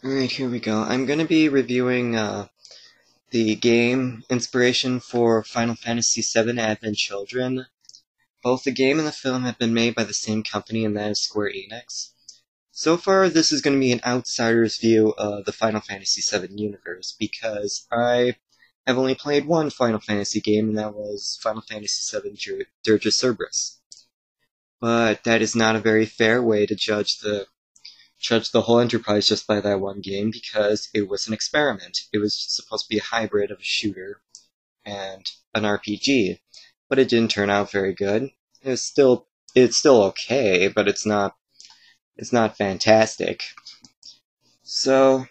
Alright, here we go. I'm going to be reviewing the game inspiration for Final Fantasy VII Advent Children. Both the game and the film have been made by the same company, and that is Square Enix. So far, this is going to be an outsider's view of the Final Fantasy VII universe, because I have only played one Final Fantasy game, and that was Final Fantasy VII Dirge of Cerberus. But that is not a very fair way to judge the whole enterprise just by that one game, because it was an experiment. It was supposed to be a hybrid of a shooter and an RPG, but it didn't turn out very good. It's still okay, but it's not fantastic. So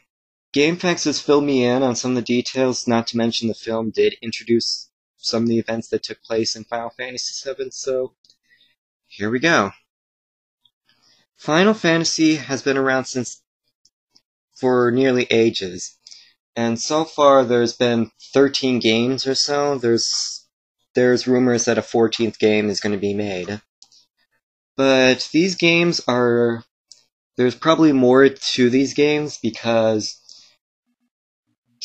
GameFAQs has filled me in on some of the details, not to mention the film did introduce some of the events that took place in Final Fantasy VII, so here we go. Final Fantasy has been around for nearly ages, and so far there's been 13 games or so. There's rumors that a 14th game is going to be made. But these games there's probably more to these games, because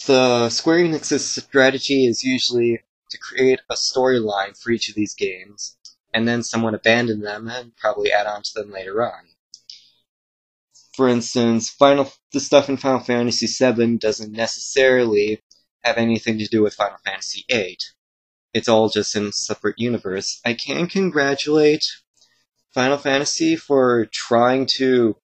the Square Enix's strategy is usually to create a storyline for each of these games, and then someone abandon them and probably add on to them later on. For instance, the stuff in Final Fantasy VII doesn't necessarily have anything to do with Final Fantasy VIII. It's all just in a separate universe. I can congratulate Final Fantasy for trying to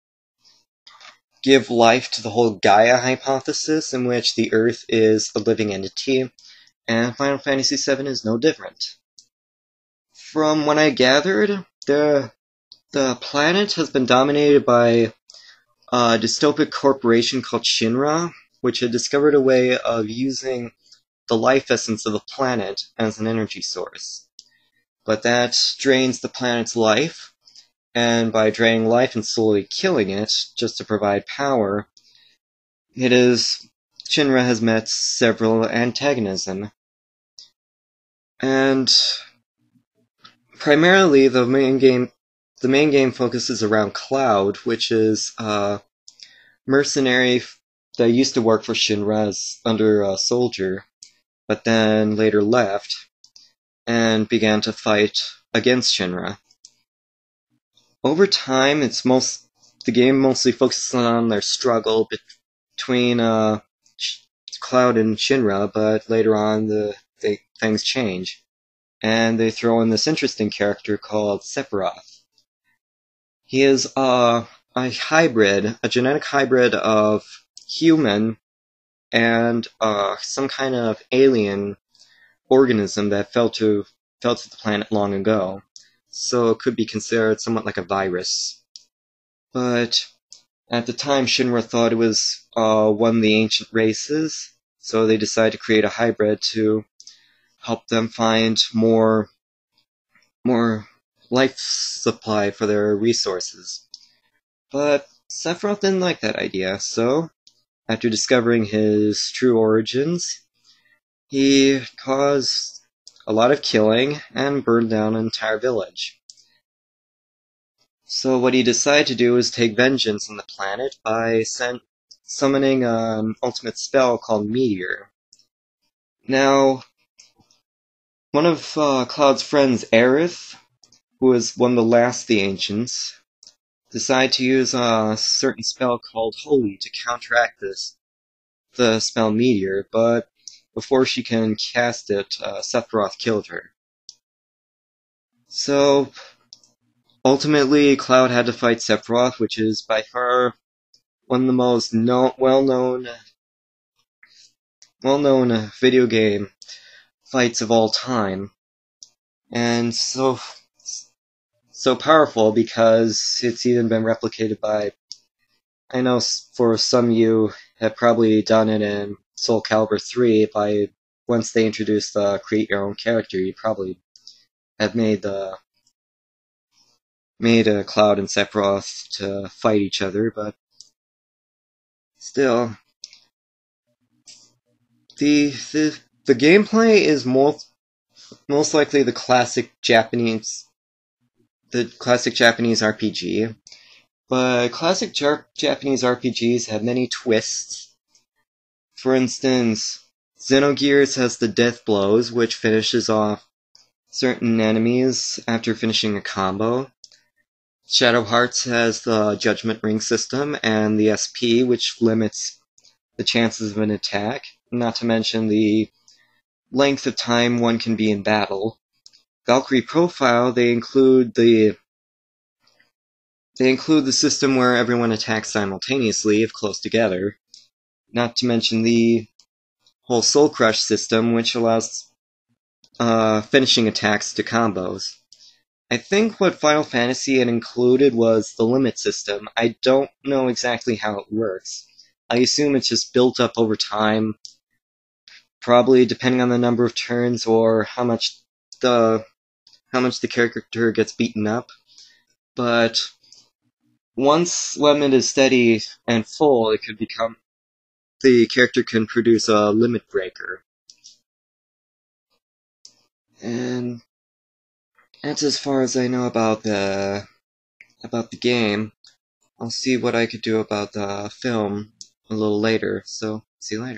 give life to the whole Gaia hypothesis, in which the Earth is a living entity, and Final Fantasy VII is no different. From what I gathered, the planet has been dominated by a dystopic corporation called Shinra, which had discovered a way of using the life essence of the planet as an energy source. But that drains the planet's life, and by draining life and slowly killing it, just to provide power, Shinra has met several antagonism. And primarily the main game focuses around Cloud, which is a mercenary that used to work for Shinra under a soldier, but then later left and began to fight against Shinra. Over time, the game mostly focuses on their struggle between Cloud and Shinra, but later on things change, and they throw in this interesting character called Sephiroth. He is a genetic hybrid of human and some kind of alien organism that fell to the planet long ago, so it could be considered somewhat like a virus. But at the time, Shinra thought it was one of the ancient races, so they decided to create a hybrid to help them find more life supply for their resources. But Sephiroth didn't like that idea, so after discovering his true origins, he caused a lot of killing and burned down an entire village. So what he decided to do was take vengeance on the planet by summoning an ultimate spell called Meteor. Now, one of Cloud's friends, Aerith, who was one of the last of the Ancients, decided to use a certain spell called Holy to counteract the spell Meteor, but before she can cast it, Sephiroth killed her. So, ultimately, Cloud had to fight Sephiroth, which is by far one of the most well-known video game fights of all time, and so powerful because it's even been replicated by, I know for some of you have probably done it in Soul Calibur 3, once they introduced the create your own character, you probably have made Cloud and Sephiroth to fight each other, but still, the gameplay is most likely the classic Japanese RPG. But classic Japanese RPGs have many twists. For instance, Xenogears has the Death Blows, which finishes off certain enemies after finishing a combo. Shadow Hearts has the Judgment Ring system and the SP, which limits the chances of an attack, not to mention the length of time one can be in battle. Valkyrie Profile, they include the system where everyone attacks simultaneously if close together, not to mention the whole Soul Crush system, which allows finishing attacks to combos. I think what Final Fantasy had included was the limit system. I don't know exactly how it works. I assume it's just built up over time, probably depending on the number of turns or how much the character gets beaten up. But once limit is steady and full, the character can produce a limit breaker. And that's as far as I know about the game. I'll see what I could do about the film a little later, so see you later.